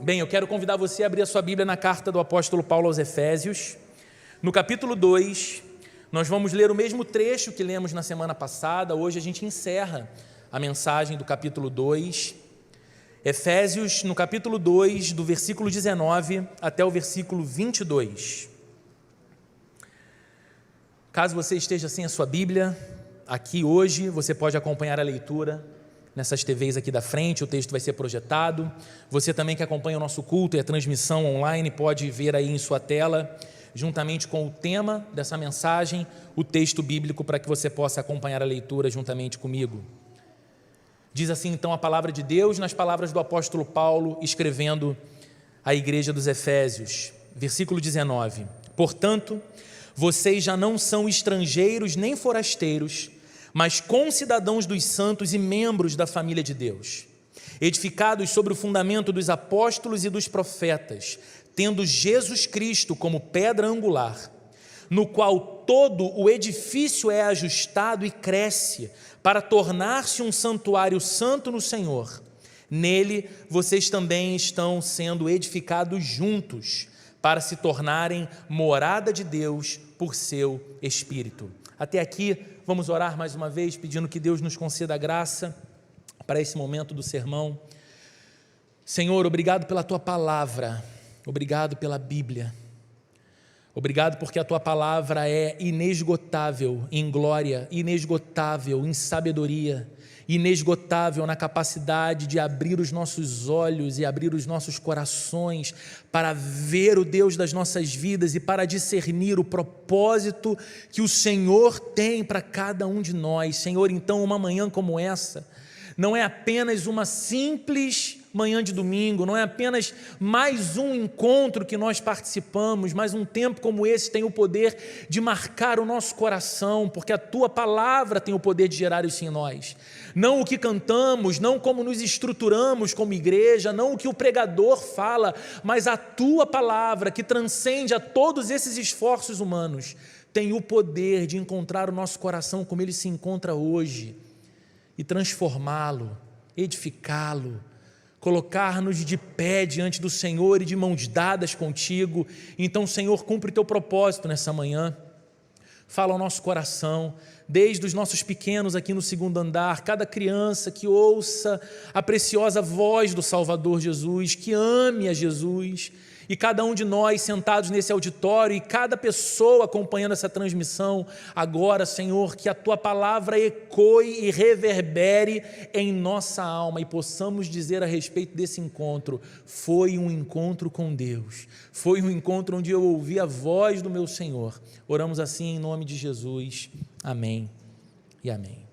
Bem, eu quero convidar você a abrir a sua Bíblia na carta do apóstolo Paulo aos Efésios. No capítulo 2, nós vamos ler o mesmo trecho que lemos na semana passada. Hoje a gente encerra a mensagem do capítulo 2. Efésios, no capítulo 2, do versículo 19 até o versículo 22. Caso você esteja sem a sua Bíblia, aqui hoje você pode acompanhar a leitura nessas TVs aqui da frente, o texto vai ser projetado. Você também que acompanha o nosso culto e a transmissão online pode ver aí em sua tela, juntamente com o tema dessa mensagem, o texto bíblico para que você possa acompanhar a leitura juntamente comigo. Diz assim então a palavra de Deus nas palavras do apóstolo Paulo escrevendo à igreja dos Efésios, versículo 19: Portanto, vocês já não são estrangeiros nem forasteiros, mas concidadãos dos santos e membros da família de Deus, edificados sobre o fundamento dos apóstolos e dos profetas, tendo Jesus Cristo como pedra angular, no qual todo o edifício é ajustado e cresce, para tornar-se um santuário santo no Senhor. Nele vocês também estão sendo edificados juntos, para se tornarem morada de Deus por seu Espírito. Até aqui, vamos orar mais uma vez, pedindo que Deus nos conceda a graça para esse momento do sermão. Senhor, obrigado pela Tua palavra, obrigado pela Bíblia, obrigado porque a Tua palavra é inesgotável em glória, inesgotável em sabedoria, inesgotável na capacidade de abrir os nossos olhos e abrir os nossos corações para ver o Deus das nossas vidas e para discernir o propósito que o Senhor tem para cada um de nós. Senhor, então uma manhã como essa não é apenas uma simples manhã de domingo, não é apenas mais um encontro que nós participamos, mas um tempo como esse tem o poder de marcar o nosso coração, porque a Tua palavra tem o poder de gerar isso em nós. Não o que cantamos, não como nos estruturamos como igreja, não o que o pregador fala, mas a Tua palavra que transcende a todos esses esforços humanos, tem o poder de encontrar o nosso coração como ele se encontra hoje e transformá-lo, edificá-lo, colocar-nos de pé diante do Senhor e de mãos dadas contigo. Então, Senhor, cumpre o Teu propósito nessa manhã, fala ao nosso coração, desde os nossos pequenos aqui no segundo andar, cada criança que ouça a preciosa voz do Salvador Jesus, que ame a Jesus, e cada um de nós sentados nesse auditório e cada pessoa acompanhando essa transmissão agora, Senhor, que a Tua palavra ecoe e reverbere em nossa alma e possamos dizer a respeito desse encontro: foi um encontro com Deus, foi um encontro onde eu ouvi a voz do meu Senhor. Oramos assim em nome de Jesus, amém e amém.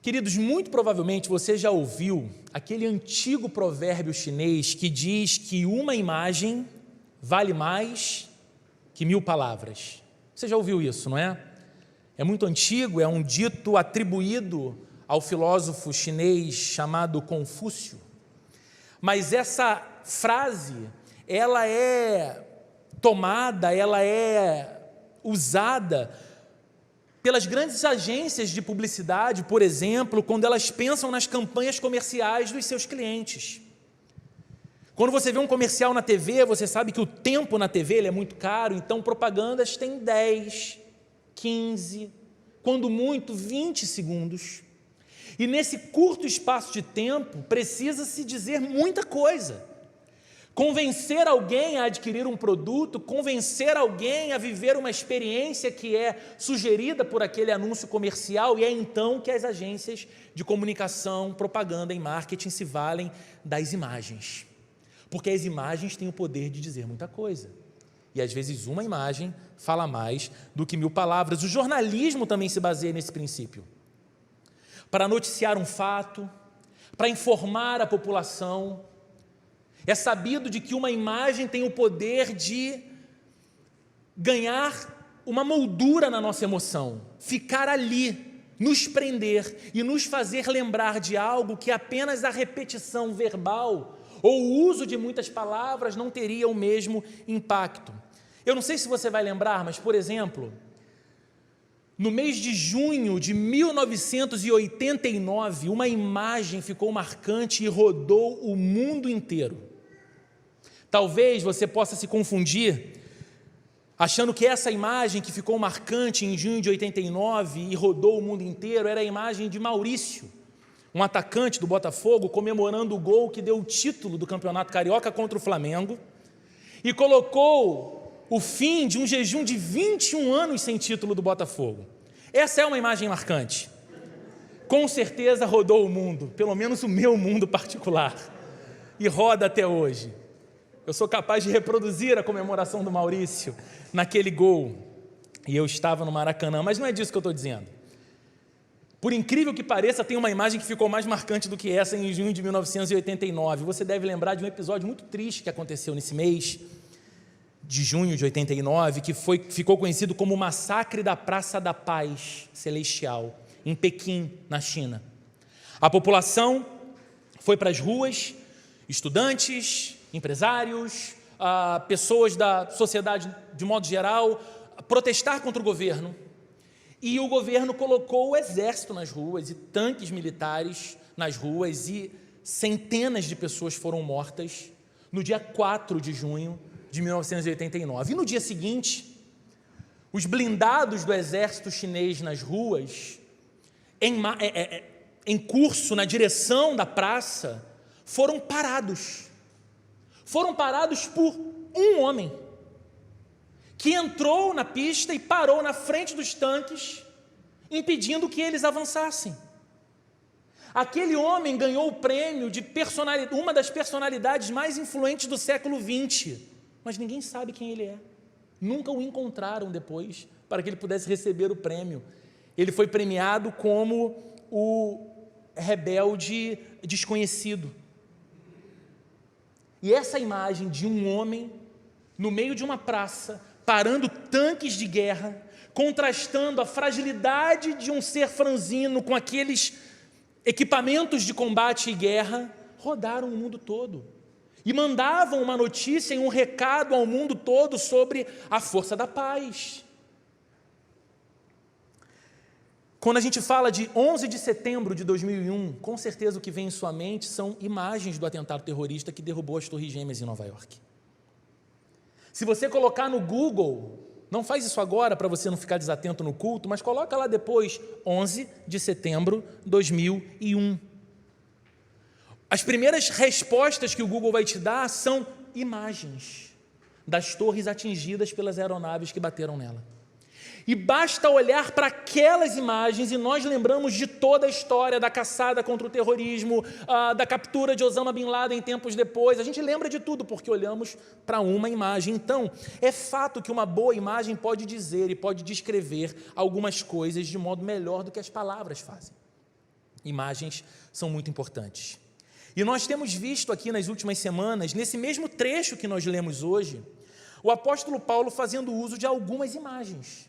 Queridos, muito provavelmente você já ouviu aquele antigo provérbio chinês que diz que uma imagem vale mais que 1000 palavras. Você já ouviu isso, não é? É muito antigo, é um dito atribuído ao filósofo chinês chamado Confúcio. Mas essa frase, ela é tomada, ela é usada pelas grandes agências de publicidade, por exemplo, quando elas pensam nas campanhas comerciais dos seus clientes. Quando você vê um comercial na TV, você sabe que o tempo na TV ele é muito caro, então propagandas têm 10, 15, quando muito 20 segundos. E nesse curto espaço de tempo, precisa-se dizer muita coisa. Convencer alguém a adquirir um produto, convencer alguém a viver uma experiência que é sugerida por aquele anúncio comercial, e é então que as agências de comunicação, propaganda e marketing se valem das imagens. Porque as imagens têm o poder de dizer muita coisa. E às vezes uma imagem fala mais do que 1000 palavras. O jornalismo também se baseia nesse princípio. Para noticiar um fato, para informar a população, é sabido de que uma imagem tem o poder de ganhar uma moldura na nossa emoção, ficar ali, nos prender e nos fazer lembrar de algo que apenas a repetição verbal ou o uso de muitas palavras não teria o mesmo impacto. Eu não sei se você vai lembrar, mas, por exemplo, No mês de junho de 1989, uma imagem ficou marcante e rodou o mundo inteiro. Talvez você possa se confundir, achando que essa imagem que ficou marcante em junho de 89 e rodou o mundo inteiro era a imagem de Maurício, um atacante do Botafogo, comemorando o gol que deu o título do Campeonato Carioca contra o Flamengo e colocou o fim de um jejum de 21 anos sem título do Botafogo. Essa é uma imagem marcante. Com certeza rodou o mundo, pelo menos o meu mundo particular, e roda até hoje. Eu sou capaz de reproduzir a comemoração do Maurício naquele gol, e eu estava no Maracanã, mas não é disso que eu estou dizendo. Por incrível que pareça, tem uma imagem que ficou mais marcante do que essa em junho de 1989. Você deve lembrar de um episódio muito triste que aconteceu nesse mês de junho de 89, que ficou conhecido como o Massacre da Praça da Paz Celestial, em Pequim, na China. A população foi para as ruas, estudantes, empresários, pessoas da sociedade de modo geral, protestar contra o governo. E o governo colocou o exército nas ruas e tanques militares nas ruas e centenas de pessoas foram mortas no dia 4 de junho de 1989. E no dia seguinte, os blindados do exército chinês nas ruas, em curso na direção da praça, foram parados. Foram parados por um homem, que entrou na pista e parou na frente dos tanques, impedindo que eles avançassem. Aquele homem ganhou o prêmio de uma das personalidades mais influentes do século XX, mas ninguém sabe quem ele é. Nunca o encontraram depois para que ele pudesse receber o prêmio. Ele foi premiado como o rebelde desconhecido. E essa imagem de um homem no meio de uma praça, parando tanques de guerra, contrastando a fragilidade de um ser franzino com aqueles equipamentos de combate e guerra, rodaram o mundo todo e mandavam uma notícia e um recado ao mundo todo sobre a força da paz. Quando a gente fala de 11 de setembro de 2001, com certeza o que vem em sua mente são imagens do atentado terrorista que derrubou as Torres Gêmeas em Nova York. Se você colocar no Google, não faz isso agora para você não ficar desatento no culto, mas coloca lá depois, 11 de setembro de 2001. As primeiras respostas que o Google vai te dar são imagens das torres atingidas pelas aeronaves que bateram nela. E basta olhar para aquelas imagens e nós lembramos de toda a história da caçada contra o terrorismo, da captura de Osama Bin Laden tempos depois. A gente lembra de tudo porque olhamos para uma imagem. Então, é fato que uma boa imagem pode dizer e pode descrever algumas coisas de modo melhor do que as palavras fazem. Imagens são muito importantes. E nós temos visto aqui nas últimas semanas, nesse mesmo trecho que nós lemos hoje, o apóstolo Paulo fazendo uso de algumas imagens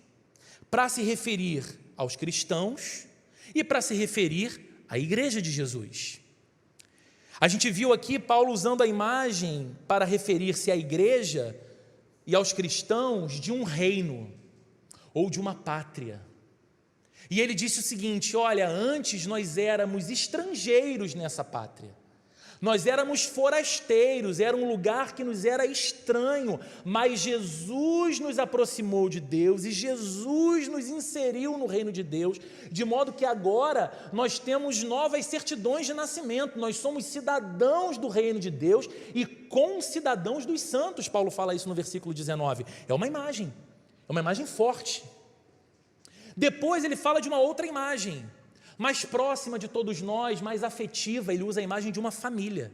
para se referir aos cristãos e para se referir à igreja de Jesus. A gente viu aqui Paulo usando a imagem para referir-se à igreja e aos cristãos de um reino ou de uma pátria. E ele disse o seguinte: olha, antes nós éramos estrangeiros nessa pátria. Nós éramos forasteiros, era um lugar que nos era estranho, mas Jesus nos aproximou de Deus e Jesus nos inseriu no reino de Deus, de modo que agora nós temos novas certidões de nascimento, nós somos cidadãos do reino de Deus e concidadãos dos santos. Paulo fala isso no versículo 19, é uma imagem forte. Depois ele fala de uma outra imagem, mais próxima de todos nós, mais afetiva. Ele usa a imagem de uma família.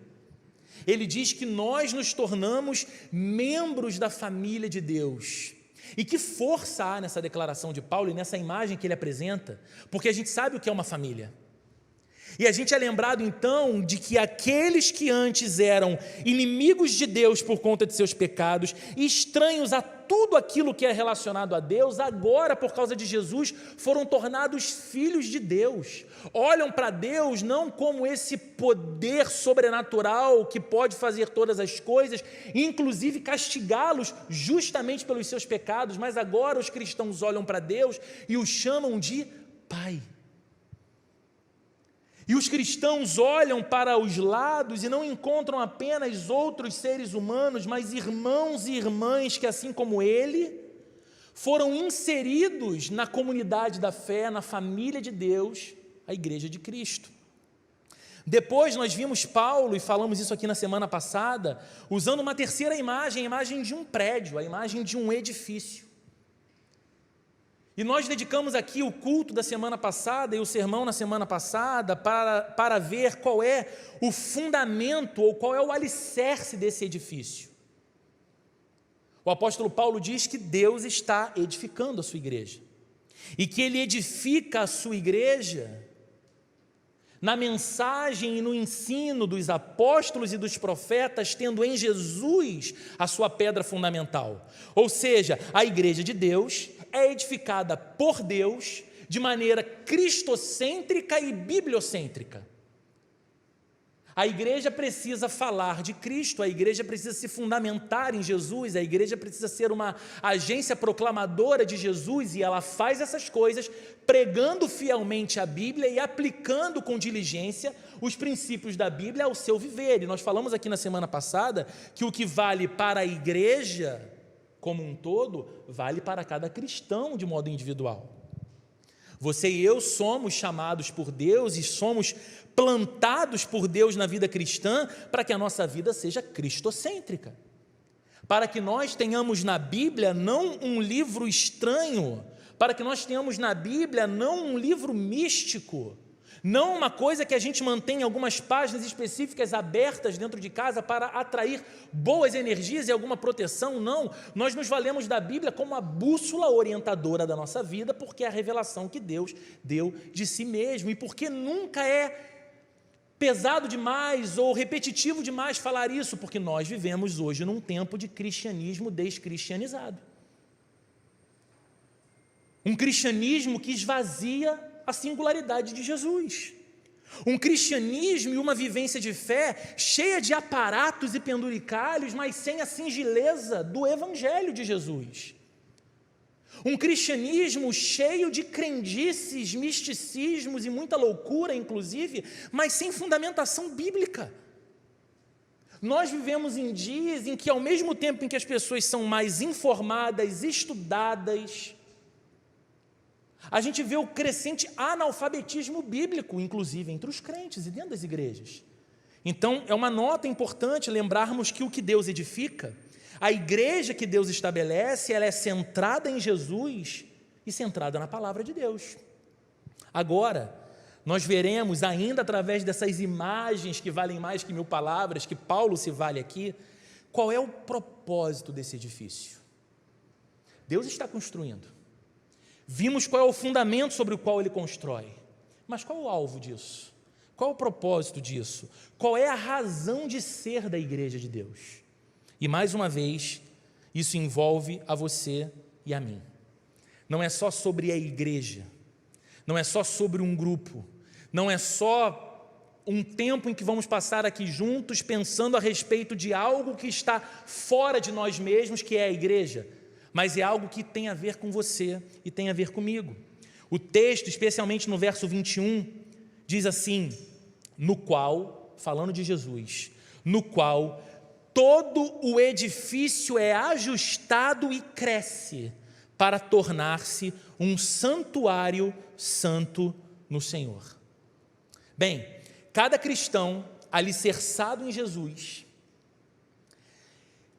Ele diz que nós nos tornamos membros da família de Deus. E que força há nessa declaração de Paulo e nessa imagem que ele apresenta, porque a gente sabe o que é uma família. E a gente é lembrado então de que aqueles que antes eram inimigos de Deus por conta de seus pecados, estranhos a tudo aquilo que é relacionado a Deus, agora por causa de Jesus foram tornados filhos de Deus. Olham para Deus não como esse poder sobrenatural que pode fazer todas as coisas, inclusive castigá-los justamente pelos seus pecados, mas agora os cristãos olham para Deus e o chamam de Pai. E os cristãos olham para os lados e não encontram apenas outros seres humanos, mas irmãos e irmãs que, assim como ele, foram inseridos na comunidade da fé, na família de Deus, a Igreja de Cristo. Depois nós vimos Paulo, e falamos isso aqui na semana passada, usando uma terceira imagem, a imagem de um prédio, a imagem de um edifício. E nós dedicamos aqui o culto da semana passada e o sermão na semana passada para ver qual é o fundamento ou qual é o alicerce desse edifício. O apóstolo Paulo diz que Deus está edificando a sua igreja e que ele edifica a sua igreja na mensagem e no ensino dos apóstolos e dos profetas, tendo em Jesus a sua pedra fundamental. Ou seja, a igreja de Deus é edificada por Deus de maneira cristocêntrica e bibliocêntrica. A igreja precisa falar de Cristo, a igreja precisa se fundamentar em Jesus, a igreja precisa ser uma agência proclamadora de Jesus, e ela faz essas coisas pregando fielmente a Bíblia e aplicando com diligência os princípios da Bíblia ao seu viver. E nós falamos aqui na semana passada que o que vale para a igreja como um todo, vale para cada cristão de modo individual. Você e eu somos chamados por Deus e somos plantados por Deus na vida cristã para que a nossa vida seja cristocêntrica. Para que nós tenhamos na Bíblia não um livro estranho, para que nós tenhamos na Bíblia não um livro místico, não uma coisa que a gente mantém algumas páginas específicas abertas dentro de casa para atrair boas energias e alguma proteção, não. Nós nos valemos da Bíblia como a bússola orientadora da nossa vida, porque é a revelação que Deus deu de si mesmo, e porque nunca é pesado demais ou repetitivo demais falar isso, porque nós vivemos hoje num tempo de cristianismo descristianizado. Um cristianismo que esvazia a singularidade de Jesus. Um cristianismo e uma vivência de fé cheia de aparatos e penduricalhos, mas sem a singeleza do Evangelho de Jesus. Um cristianismo cheio de crendices, misticismos e muita loucura, inclusive, mas sem fundamentação bíblica. Nós vivemos em dias em que, ao mesmo tempo em que as pessoas são mais informadas, estudadas, a gente vê o crescente analfabetismo bíblico, inclusive entre os crentes e dentro das igrejas. Então, é uma nota importante lembrarmos que o que Deus edifica, a igreja que Deus estabelece, ela é centrada em Jesus e centrada na palavra de Deus. Agora, nós veremos ainda através dessas imagens que valem mais que 1000 palavras, que Paulo se vale aqui, qual é o propósito desse edifício. Deus está construindo. Vimos qual é o fundamento sobre o qual ele constrói, mas qual é o alvo disso? Qual é o propósito disso? Qual é a razão de ser da igreja de Deus? E mais uma vez, isso envolve a você e a mim. Não é só sobre a igreja, não é só sobre um grupo, não é só um tempo em que vamos passar aqui juntos pensando a respeito de algo que está fora de nós mesmos, que é a igreja, mas é algo que tem a ver com você e tem a ver comigo. O texto, especialmente no verso 21, diz assim: no qual, falando de Jesus, no qual todo o edifício é ajustado e cresce para tornar-se um santuário santo no Senhor. Bem, cada cristão alicerçado em Jesus,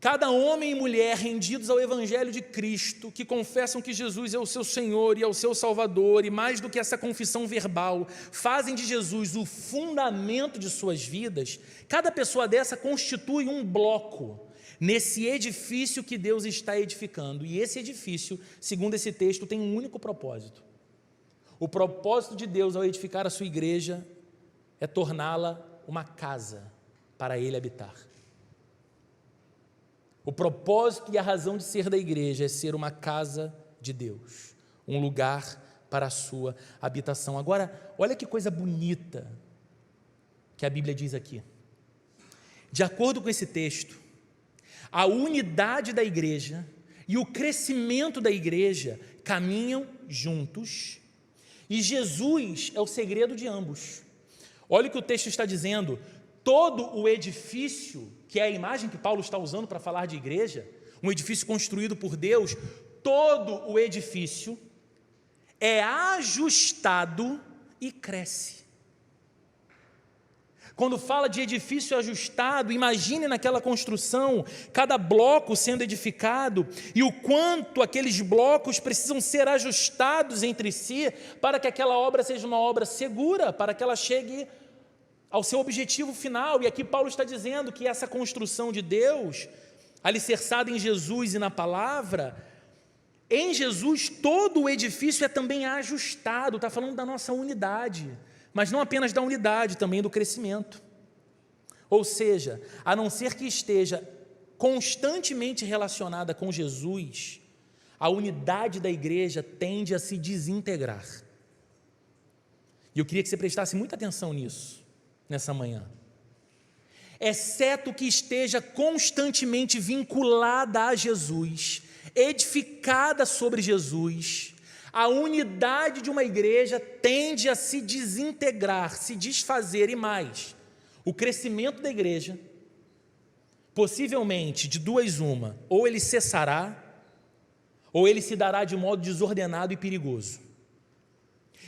cada homem e mulher rendidos ao Evangelho de Cristo, que confessam que Jesus é o seu Senhor e é o seu Salvador, e mais do que essa confissão verbal, fazem de Jesus o fundamento de suas vidas, cada pessoa dessa constitui um bloco nesse edifício que Deus está edificando. E esse edifício, segundo esse texto, tem um único propósito. O propósito de Deus ao edificar a sua igreja é torná-la uma casa para Ele habitar. O propósito e a razão de ser da igreja é ser uma casa de Deus, um lugar para a sua habitação. Agora, olha que coisa bonita que a Bíblia diz aqui. De acordo com esse texto, a unidade da igreja e o crescimento da igreja caminham juntos, e Jesus é o segredo de ambos. Olha o que o texto está dizendo: todo o edifício, que é a imagem que Paulo está usando para falar de igreja, um edifício construído por Deus, todo o edifício é ajustado e cresce. Quando fala de edifício ajustado, imagine naquela construção, cada bloco sendo edificado, e o quanto aqueles blocos precisam ser ajustados entre si, para que aquela obra seja uma obra segura, para que ela chegue ao seu objetivo final. E aqui Paulo está dizendo que essa construção de Deus, alicerçada em Jesus e na palavra, em Jesus todo o edifício é também ajustado. Está falando da nossa unidade, mas não apenas da unidade, também do crescimento. Ou seja, a não ser que esteja constantemente relacionada com Jesus, a unidade da igreja tende a se desintegrar. E eu queria que você prestasse muita atenção nisso, nessa manhã. Exceto que esteja constantemente vinculada a Jesus, edificada sobre Jesus, a unidade de uma igreja tende a se desintegrar, se desfazer, e mais, o crescimento da igreja, possivelmente de duas uma, ou ele cessará, ou ele se dará de modo desordenado e perigoso.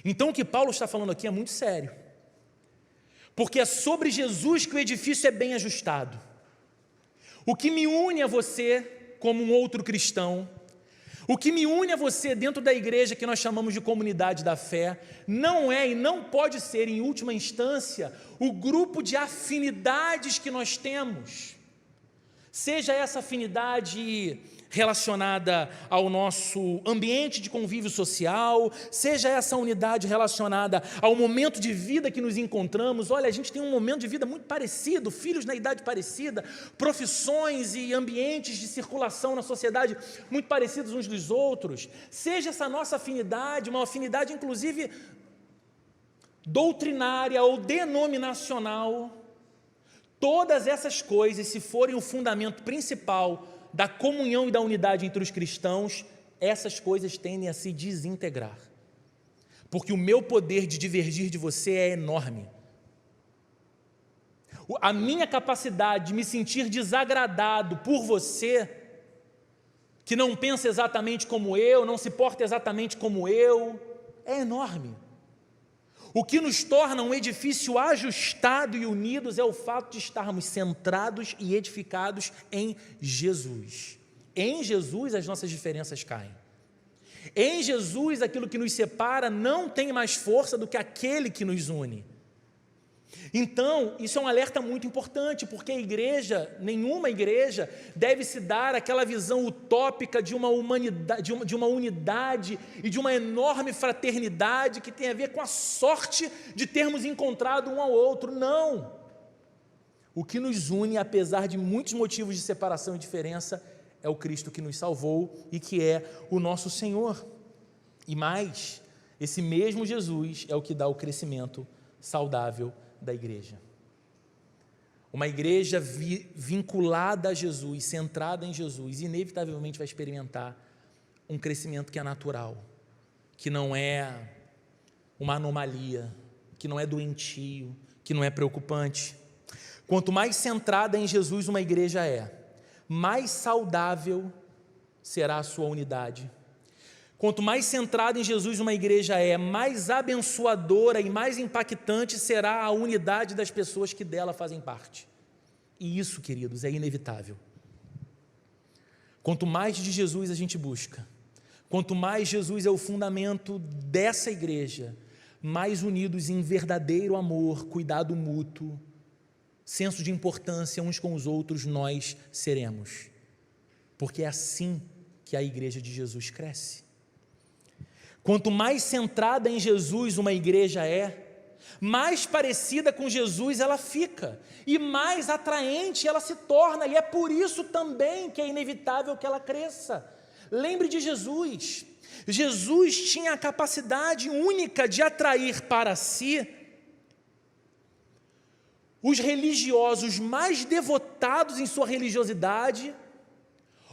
Então o que Paulo está falando aqui é muito sério, porque é sobre Jesus que o edifício é bem ajustado. O que me une a você como um outro cristão, o que me une a você dentro da igreja que nós chamamos de comunidade da fé, não é e não pode ser, em última instância, o grupo de afinidades que nós temos, seja essa afinidade relacionada ao nosso ambiente de convívio social, seja essa unidade relacionada ao momento de vida que nos encontramos. Olha, a gente tem um momento de vida muito parecido, filhos na idade parecida, profissões e ambientes de circulação na sociedade muito parecidos uns dos outros. Seja essa nossa afinidade, uma afinidade inclusive doutrinária ou denominacional, todas essas coisas, se forem o fundamento principal da comunhão e da unidade entre os cristãos, essas coisas tendem a se desintegrar, porque o meu poder de divergir de você é enorme. A minha capacidade de me sentir desagradado por você, que não pensa exatamente como eu, não se porta exatamente como eu, é enorme. O que nos torna um edifício ajustado e unidos é o fato de estarmos centrados e edificados em Jesus. Em Jesus as nossas diferenças caem. Em Jesus aquilo que nos separa não tem mais força do que aquele que nos une. Então, isso é um alerta muito importante, porque a igreja, nenhuma igreja, deve se dar aquela visão utópica de uma humanidade, de uma unidade e de uma enorme fraternidade que tem a ver com a sorte de termos encontrado um ao outro. Não! O que nos une, apesar de muitos motivos de separação e diferença, é o Cristo que nos salvou e que é o nosso Senhor. E mais, esse mesmo Jesus é o que dá o crescimento saudável da igreja. Uma igreja vinculada a Jesus, centrada em Jesus, inevitavelmente vai experimentar um crescimento que é natural, que não é uma anomalia, que não é doentio, que não é preocupante. Quanto mais centrada em Jesus uma igreja é, mais saudável será a sua unidade. Quanto mais centrada em Jesus uma igreja é, mais abençoadora e mais impactante será a unidade das pessoas que dela fazem parte. E isso, queridos, é inevitável. Quanto mais de Jesus a gente busca, quanto mais Jesus é o fundamento dessa igreja, mais unidos em verdadeiro amor, cuidado mútuo, senso de importância uns com os outros nós seremos. Porque é assim que a igreja de Jesus cresce. Quanto mais centrada em Jesus uma igreja é, mais parecida com Jesus ela fica, e mais atraente ela se torna, e é por isso também que é inevitável que ela cresça. Lembre de Jesus. Jesus tinha a capacidade única de atrair para si os religiosos mais devotados em sua religiosidade,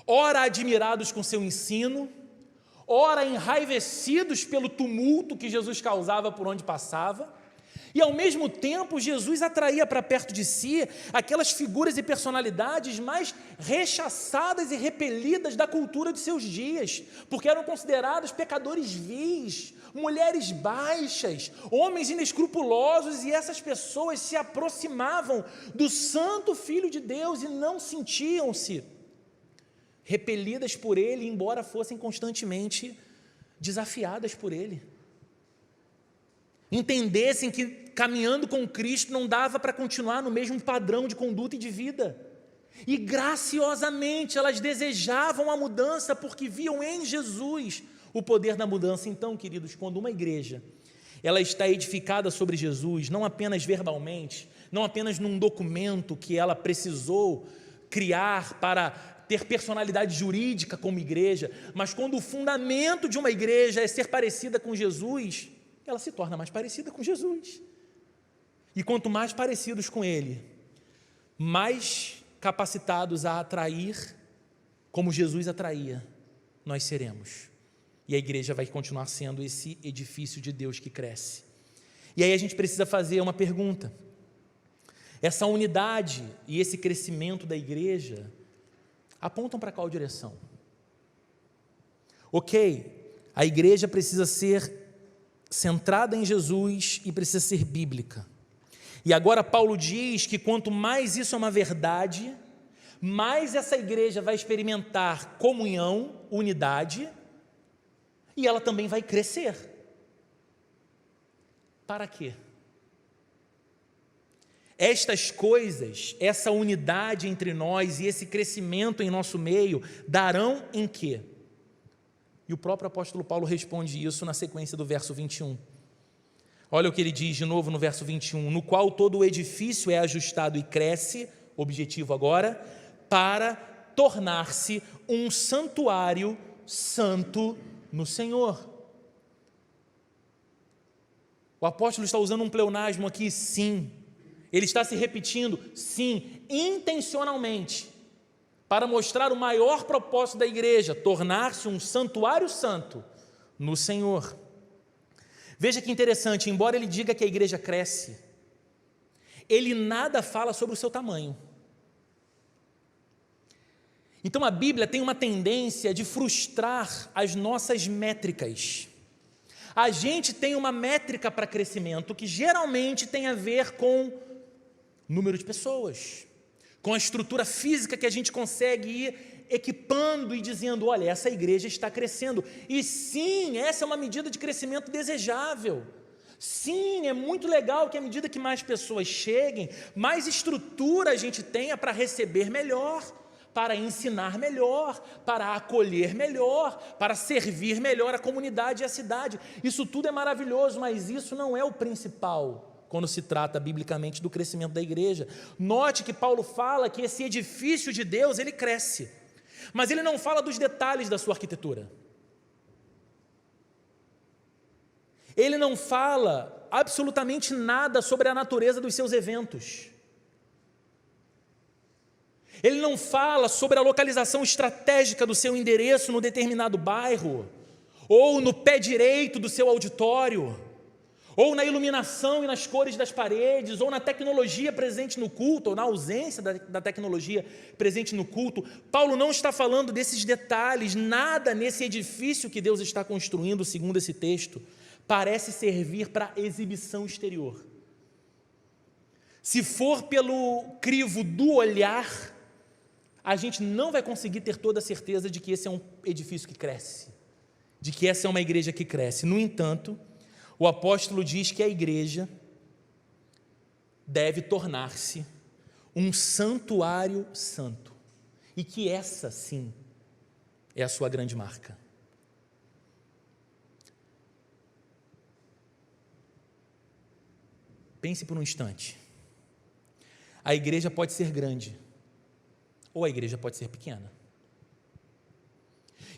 ora admirados com seu ensino, ora enraivecidos pelo tumulto que Jesus causava por onde passava, e ao mesmo tempo Jesus atraía para perto de si aquelas figuras e personalidades mais rechaçadas e repelidas da cultura de seus dias, porque eram considerados pecadores vis, mulheres baixas, homens inescrupulosos, e essas pessoas se aproximavam do Santo Filho de Deus e não sentiam-se repelidas por ele, embora fossem constantemente desafiadas por ele. Entendessem que caminhando com Cristo não dava para continuar no mesmo padrão de conduta e de vida. E graciosamente elas desejavam a mudança porque viam em Jesus o poder da mudança. Então, queridos, quando uma igreja ela está edificada sobre Jesus, não apenas verbalmente, não apenas num documento que ela precisou criar para ter personalidade jurídica como igreja, mas quando o fundamento de uma igreja é ser parecida com Jesus, ela se torna mais parecida com Jesus. E quanto mais parecidos com Ele, mais capacitados a atrair como Jesus atraía, nós seremos. E a igreja vai continuar sendo esse edifício de Deus que cresce. E aí a gente precisa fazer uma pergunta. Essa unidade e esse crescimento da igreja apontam para qual direção? Ok, a igreja precisa ser centrada em Jesus e precisa ser bíblica. E agora Paulo diz que quanto mais isso é uma verdade, mais essa igreja vai experimentar comunhão, unidade, e ela também vai crescer. Para quê? Estas coisas, essa unidade entre nós e esse crescimento em nosso meio, darão em quê? E o próprio apóstolo Paulo responde isso na sequência do verso 21. Olha o que ele diz de novo no verso 21, no qual todo o edifício é ajustado e cresce, objetivo agora, para tornar-se um santuário santo no Senhor. O apóstolo está usando um pleonasmo aqui, sim. Ele está se repetindo, sim, intencionalmente, para mostrar o maior propósito da igreja, tornar-se um santuário santo no Senhor. Veja que interessante, embora ele diga que a igreja cresce, ele nada fala sobre o seu tamanho. Então a Bíblia tem uma tendência de frustrar as nossas métricas. A gente tem uma métrica para crescimento que geralmente tem a ver com número de pessoas, com a estrutura física que a gente consegue ir equipando e dizendo, olha, essa igreja está crescendo. E sim, essa é uma medida de crescimento desejável. Sim, é muito legal que à medida que mais pessoas cheguem, mais estrutura a gente tenha para receber melhor, para ensinar melhor, para acolher melhor, para servir melhor a comunidade e a cidade. Isso tudo é maravilhoso, mas isso não é o principal quando se trata biblicamente do crescimento da igreja. Note que Paulo fala que esse edifício de Deus, ele cresce, mas ele não fala dos detalhes da sua arquitetura. Ele não fala absolutamente nada sobre a natureza dos seus eventos. Ele não fala sobre a localização estratégica do seu endereço no determinado bairro, ou no pé direito do seu auditório, ou na iluminação e nas cores das paredes, ou na tecnologia presente no culto, ou na ausência da tecnologia presente no culto. Paulo não está falando desses detalhes, nada nesse edifício que Deus está construindo, segundo esse texto, parece servir para exibição exterior. Se for pelo crivo do olhar, a gente não vai conseguir ter toda a certeza de que esse é um edifício que cresce, de que essa é uma igreja que cresce. No entanto, o apóstolo diz que a igreja deve tornar-se um santuário santo, e que essa, sim, é a sua grande marca. pense por um instante. A igreja pode ser grande, ou a igreja pode ser pequena.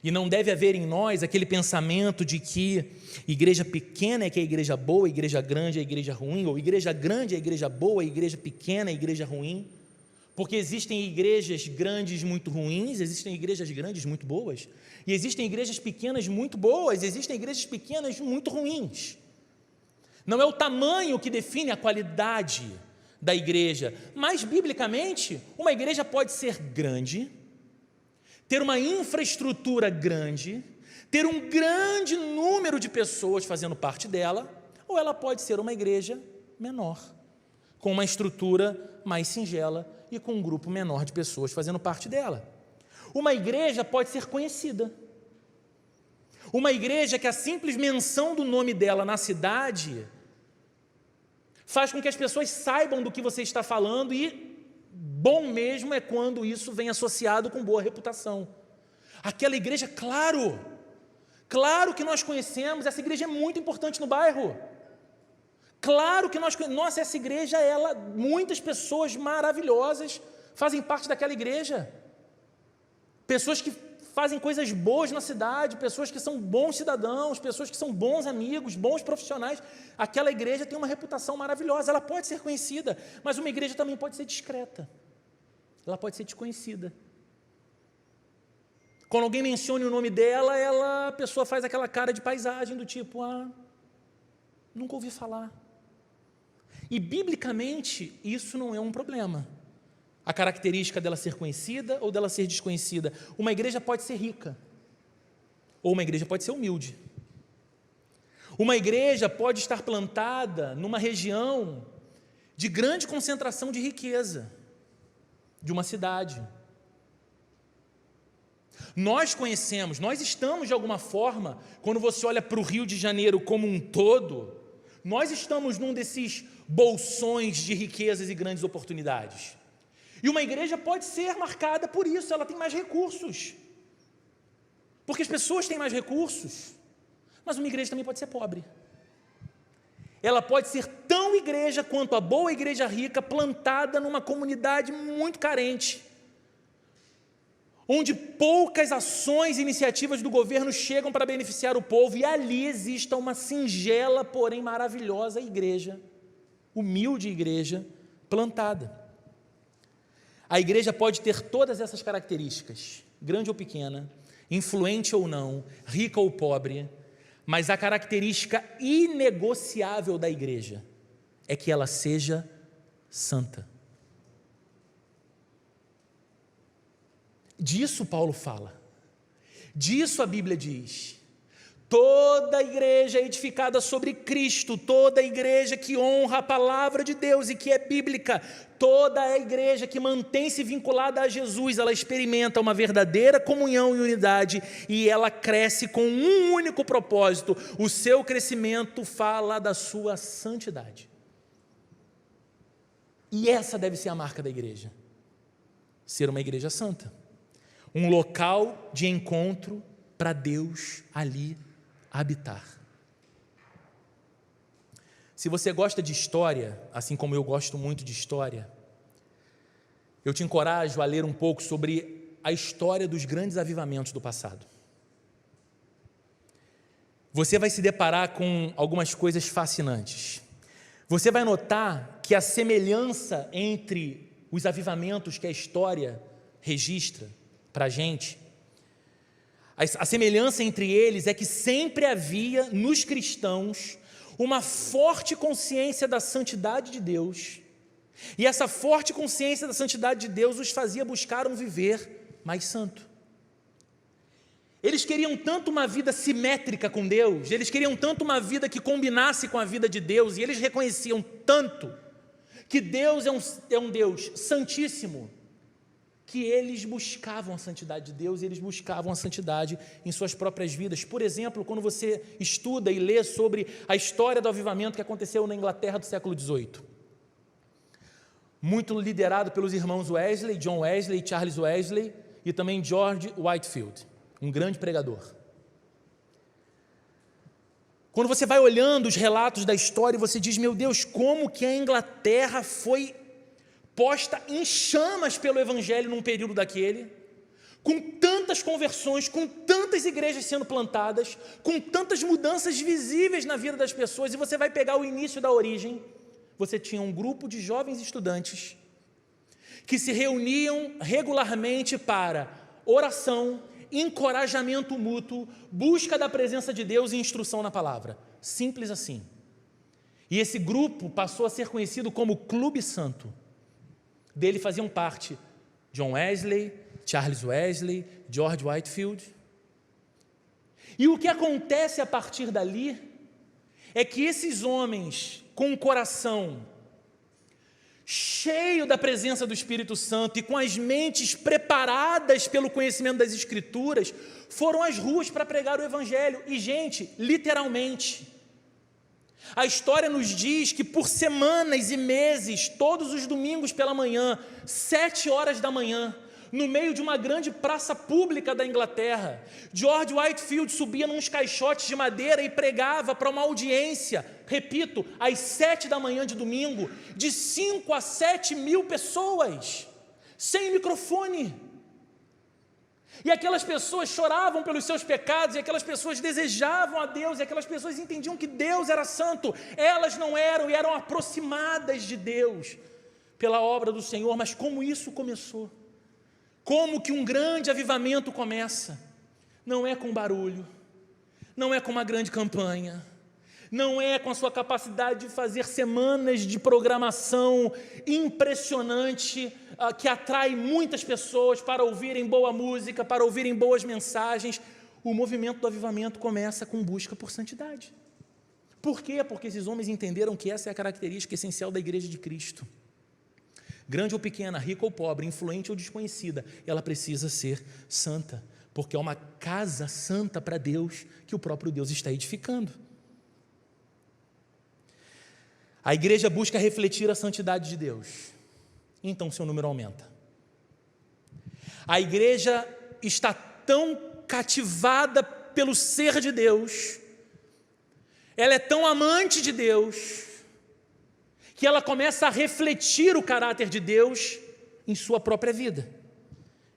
E não deve haver em nós aquele pensamento de que igreja pequena é que é a igreja boa, igreja grande é a igreja ruim, ou igreja grande é a igreja boa, igreja pequena é a igreja ruim. Porque existem igrejas grandes muito ruins, existem igrejas grandes muito boas, e existem igrejas pequenas muito boas, existem igrejas pequenas muito ruins. Não é o tamanho que define a qualidade da igreja, mas biblicamente, uma igreja pode ser grande, ter uma infraestrutura grande, ter um grande número de pessoas fazendo parte dela, ou ela pode ser uma igreja menor, com uma estrutura mais singela e com um grupo menor de pessoas fazendo parte dela. Uma igreja pode ser conhecida. Uma igreja que a simples menção do nome dela na cidade faz com que as pessoas saibam do que você está falando, e bom mesmo é quando isso vem associado com boa reputação. Aquela igreja, claro que nós conhecemos, essa igreja é muito importante no bairro. Claro que nossa, essa igreja, muitas pessoas maravilhosas fazem parte daquela igreja. Pessoas que fazem coisas boas na cidade, pessoas que são bons cidadãos, pessoas que são bons amigos, bons profissionais. Aquela igreja tem uma reputação maravilhosa, ela pode ser conhecida, mas uma igreja também pode ser discreta. Ela pode ser desconhecida. Quando alguém menciona o nome dela, a pessoa faz aquela cara de paisagem do tipo, nunca ouvi falar. E biblicamente isso não é um problema. A característica dela ser conhecida ou dela ser desconhecida. Uma igreja pode ser rica, ou uma igreja pode ser humilde. Uma igreja pode estar plantada numa região de grande concentração de riqueza, de uma cidade. Nós conhecemos, nós estamos de alguma forma, quando você olha para o Rio de Janeiro como um todo, nós estamos num desses bolsões de riquezas e grandes oportunidades. E uma igreja pode ser marcada por isso, ela tem mais recursos. Porque as pessoas têm mais recursos. Mas uma igreja também pode ser pobre. Ela pode ser tão igreja quanto a boa igreja rica, plantada numa comunidade muito carente, onde poucas ações e iniciativas do governo chegam para beneficiar o povo, e ali exista uma singela, porém maravilhosa igreja, humilde igreja, plantada. A igreja pode ter todas essas características, grande ou pequena, influente ou não, rica ou pobre, mas a característica inegociável da igreja é que ela seja santa. Disso Paulo fala, disso a Bíblia diz. Toda igreja edificada sobre Cristo, toda igreja que honra a palavra de Deus e que é bíblica, toda a igreja que mantém-se vinculada a Jesus, ela experimenta uma verdadeira comunhão e unidade, e ela cresce com um único propósito: o seu crescimento fala da sua santidade. E essa deve ser a marca da igreja, ser uma igreja santa, um local de encontro para Deus ali habitar. Se você gosta de história, assim como eu gosto muito de história, eu te encorajo a ler um pouco sobre a história dos grandes avivamentos do passado. Você vai se deparar com algumas coisas fascinantes. Você vai notar que a semelhança entre os avivamentos que a história registra para a gente, a semelhança entre eles é que sempre havia nos cristãos uma forte consciência da santidade de Deus, e essa forte consciência da santidade de Deus os fazia buscar um viver mais santo. Eles queriam tanto uma vida simétrica com Deus, eles queriam tanto uma vida que combinasse com a vida de Deus, e eles reconheciam tanto que Deus é um Deus santíssimo, que eles buscavam a santidade de Deus, e eles buscavam a santidade em suas próprias vidas. Por exemplo, quando você estuda e lê sobre a história do avivamento que aconteceu na Inglaterra do século XVIII, muito liderado pelos irmãos Wesley, John Wesley, Charles Wesley, e também George Whitefield, um grande pregador. Quando você vai olhando os relatos da história, você diz, meu Deus, como que a Inglaterra foi posta em chamas pelo Evangelho num período daquele, com tantas conversões, com tantas igrejas sendo plantadas, com tantas mudanças visíveis na vida das pessoas, e você vai pegar o início da origem, você tinha um grupo de jovens estudantes que se reuniam regularmente para oração, encorajamento mútuo, busca da presença de Deus e instrução na palavra. Simples assim. E esse grupo passou a ser conhecido como Clube Santo. Dele faziam parte John Wesley, Charles Wesley, George Whitefield. E o que acontece a partir dali é que esses homens com o coração cheio da presença do Espírito Santo e com as mentes preparadas pelo conhecimento das Escrituras, foram às ruas para pregar o Evangelho. E, gente, literalmente, a história nos diz que por semanas e meses, todos os domingos pela manhã, 7 horas da manhã, no meio de uma grande praça pública da Inglaterra, George Whitefield subia nos caixotes de madeira e pregava para uma audiência, repito, às 7 da manhã de domingo, de 5 a 7 mil pessoas, sem microfone. E aquelas pessoas choravam pelos seus pecados, e aquelas pessoas desejavam a Deus, e aquelas pessoas entendiam que Deus era santo. Elas não eram, e eram aproximadas de Deus pela obra do Senhor. Mas como isso começou? Como que um grande avivamento começa? Não é com barulho, não é com uma grande campanha, não é com a sua capacidade de fazer semanas de programação impressionante, que atrai muitas pessoas para ouvirem boa música, para ouvirem boas mensagens. O movimento do avivamento começa com busca por santidade. Por quê? Porque esses homens entenderam que essa é a característica essencial da igreja de Cristo. Grande ou pequena, rica ou pobre, influente ou desconhecida, ela precisa ser santa, porque é uma casa santa para Deus que o próprio Deus está edificando. A igreja busca refletir a santidade de Deus, então seu número aumenta. A igreja está tão cativada pelo ser de Deus, ela é tão amante de Deus, que ela começa a refletir o caráter de Deus em sua própria vida.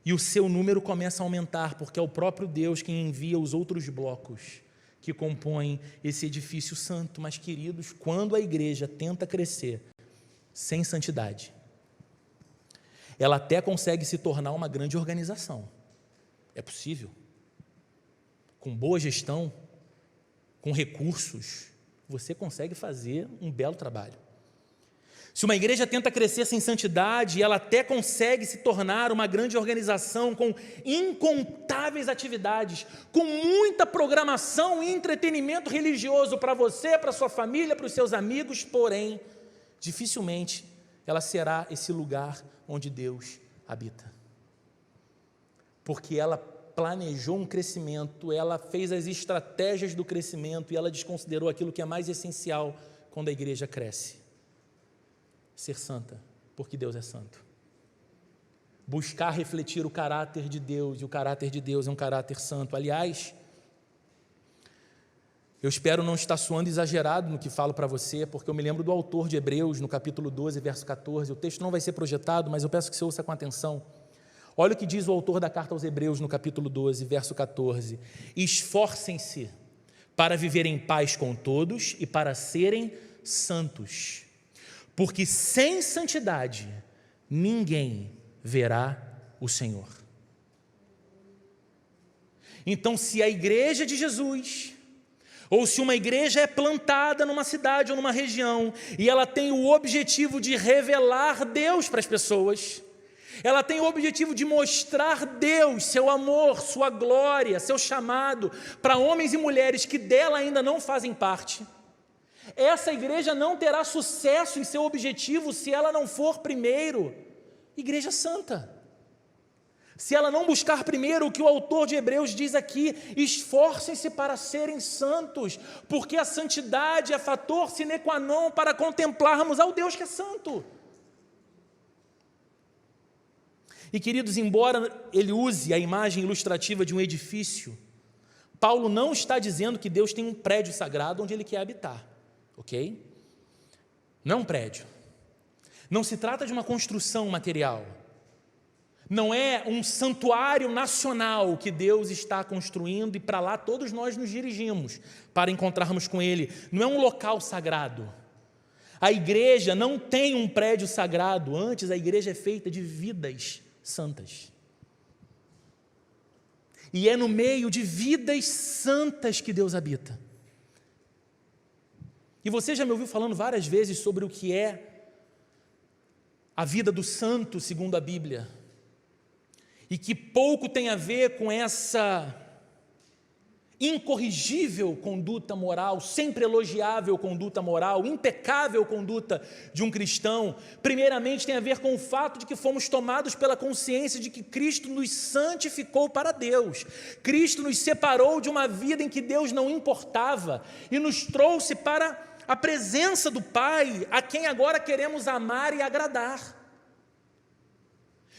E o seu número começa a aumentar, porque é o próprio Deus quem envia os outros blocos que compõem esse edifício santo. Mas, queridos, quando a igreja tenta crescer sem santidade, ela até consegue se tornar uma grande organização. É possível. Com boa gestão, com recursos, você consegue fazer um belo trabalho. Se uma igreja tenta crescer sem santidade, ela até consegue se tornar uma grande organização com incontáveis atividades, com muita programação e entretenimento religioso para você, para sua família, para os seus amigos, porém, dificilmente ela será esse lugar onde Deus habita. Porque ela planejou um crescimento, ela fez as estratégias do crescimento e ela desconsiderou aquilo que é mais essencial quando a igreja cresce. Ser santa, porque Deus é santo. Buscar refletir o caráter de Deus, e o caráter de Deus é um caráter santo. Aliás, eu espero não estar soando exagerado no que falo para você, porque eu me lembro do autor de Hebreus, no capítulo 12, verso 14. O texto não vai ser projetado, mas eu peço que você ouça com atenção. Olha o que diz o autor da carta aos Hebreus, no capítulo 12, verso 14. Esforcem-se para viver em paz com todos e para serem santos, porque sem santidade ninguém verá o Senhor. Então, se a igreja de Jesus, ou se uma igreja é plantada numa cidade ou numa região, e ela tem o objetivo de revelar Deus para as pessoas, ela tem o objetivo de mostrar Deus, seu amor, sua glória, seu chamado, para homens e mulheres que dela ainda não fazem parte, essa igreja não terá sucesso em seu objetivo se ela não for primeiro igreja santa. Se ela não buscar primeiro o que o autor de Hebreus diz aqui, esforcem-se para serem santos, porque a santidade é fator sine qua non para contemplarmos ao Deus que é santo. E, queridos, embora ele use a imagem ilustrativa de um edifício Paulo não está dizendo que Deus tem um prédio sagrado onde Ele quer habitar, ok? Não é um prédio. Não se trata de uma construção material. Não é um santuário nacional que Deus está construindo e para lá todos nós nos dirigimos para encontrarmos com Ele. Não é um local sagrado. A igreja não tem um prédio sagrado, antes a igreja é feita de vidas santas. E é no meio de vidas santas que Deus habita. E você já me ouviu falando várias vezes sobre o que é a vida do santo segundo a Bíblia. E que pouco tem a ver com essa incorrigível conduta moral, sempre elogiável conduta moral, impecável conduta de um cristão. Primeiramente tem a ver com o fato de que fomos tomados pela consciência de que Cristo nos santificou para Deus. Cristo nos separou de uma vida em que Deus não importava e nos trouxe para a presença do Pai, a quem agora queremos amar e agradar.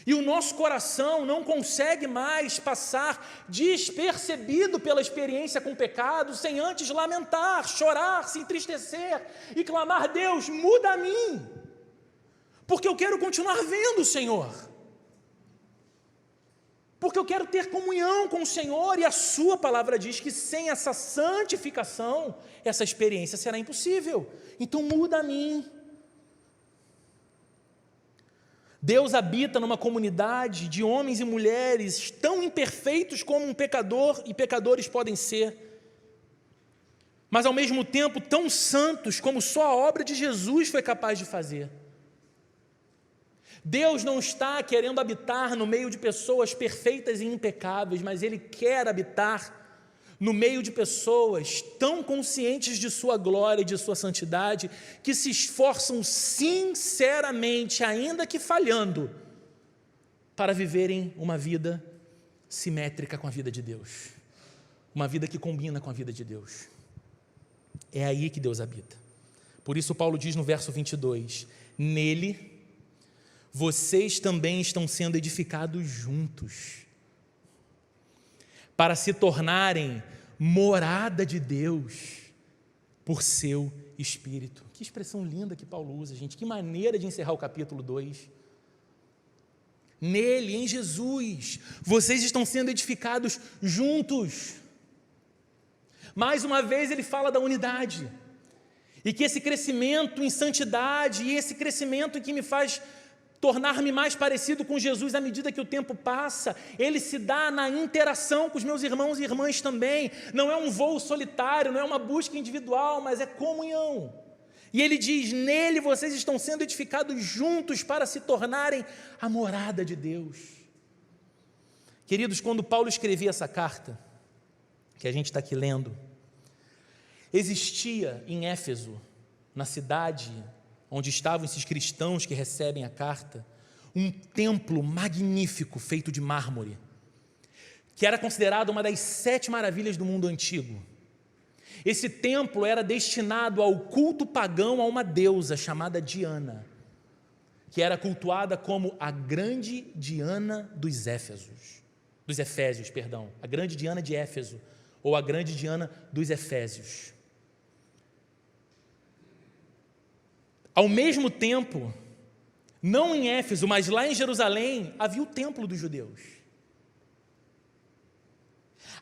E o nosso coração não consegue mais passar despercebido pela experiência com o pecado, sem antes lamentar, chorar, se entristecer e clamar: Deus, muda a mim, porque eu quero continuar vendo o Senhor, porque eu quero ter comunhão com o Senhor, e a sua palavra diz que sem essa santificação, essa experiência será impossível. Então muda a mim. Deus habita numa comunidade de homens e mulheres tão imperfeitos como um pecador e pecadores podem ser, mas ao mesmo tempo tão santos como só a obra de Jesus foi capaz de fazer. Deus não está querendo habitar no meio de pessoas perfeitas e impecáveis, mas Ele quer habitar no meio de pessoas tão conscientes de sua glória e de sua santidade, que se esforçam sinceramente, ainda que falhando, para viverem uma vida simétrica com a vida de Deus, uma vida que combina com a vida de Deus. É aí que Deus habita. Por isso Paulo diz no verso 22, nele vocês também estão sendo edificados juntos, para se tornarem morada de Deus por seu Espírito. Que expressão linda que Paulo usa, gente. Que maneira de encerrar o capítulo 2. Nele, em Jesus, vocês estão sendo edificados juntos. Mais uma vez ele fala da unidade. E que esse crescimento em santidade e esse crescimento que me faz tornar-me mais parecido com Jesus à medida que o tempo passa, ele se dá na interação com os meus irmãos e irmãs também. Não é um voo solitário, não é uma busca individual, mas é comunhão. E ele diz, nele vocês estão sendo edificados juntos para se tornarem a morada de Deus. Queridos, quando Paulo escrevia essa carta, que a gente está aqui lendo, existia em Éfeso, na cidade onde estavam esses cristãos que recebem a carta, um templo magnífico feito de mármore, que era considerado uma das 7 maravilhas do mundo antigo. Esse templo era destinado ao culto pagão a uma deusa chamada Diana, que era cultuada como a grande Diana dos Efésios, a grande Diana de Éfeso, ou a grande Diana dos Efésios. Ao mesmo tempo, não em Éfeso, mas lá em Jerusalém, havia o templo dos judeus.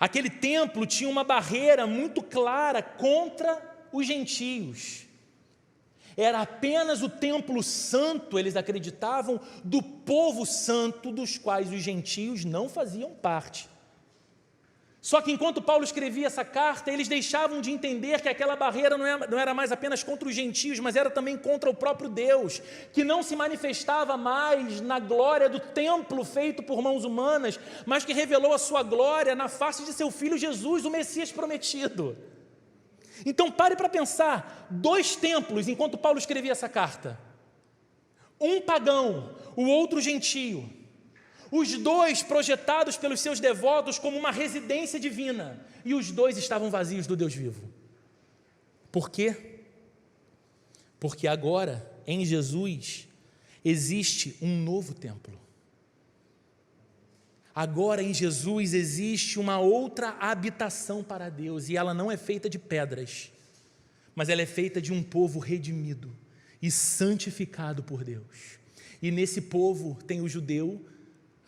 Aquele templo tinha uma barreira muito clara contra os gentios. Era apenas o templo santo, eles acreditavam, do povo santo, dos quais os gentios não faziam parte. Só que enquanto Paulo escrevia essa carta, eles deixavam de entender que aquela barreira não era mais apenas contra os gentios, mas era também contra o próprio Deus, que não se manifestava mais na glória do templo feito por mãos humanas, mas que revelou a sua glória na face de seu Filho Jesus, o Messias prometido. Então pare para pensar, 2 templos enquanto Paulo escrevia essa carta, um pagão, o outro gentio, os 2 projetados pelos seus devotos como uma residência divina, e os 2 estavam vazios do Deus vivo. Por quê? Porque agora, em Jesus, existe um novo templo. Agora em Jesus existe uma outra habitação para Deus, e ela não é feita de pedras, mas ela é feita de um povo redimido e santificado por Deus. E nesse povo tem o judeu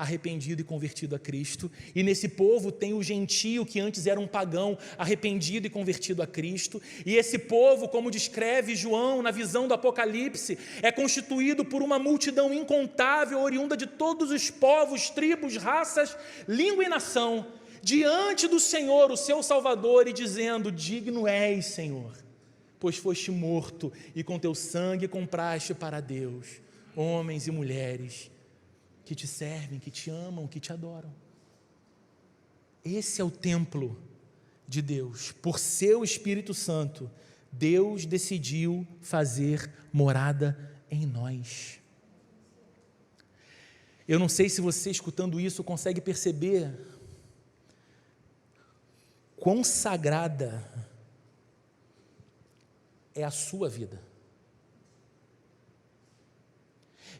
arrependido e convertido a Cristo, e nesse povo tem o gentio que antes era um pagão, arrependido e convertido a Cristo, e esse povo, como descreve João na visão do Apocalipse, é constituído por uma multidão incontável, oriunda de todos os povos, tribos, raças, língua e nação, diante do Senhor, o seu Salvador, e dizendo: digno és, Senhor, pois foste morto, e com teu sangue compraste para Deus homens e mulheres que te servem, que te amam, que te adoram. Esse é o templo de Deus. Por seu Espírito Santo, Deus decidiu fazer morada em nós. Eu não sei se você, escutando isso, consegue perceber quão sagrada é a sua vida.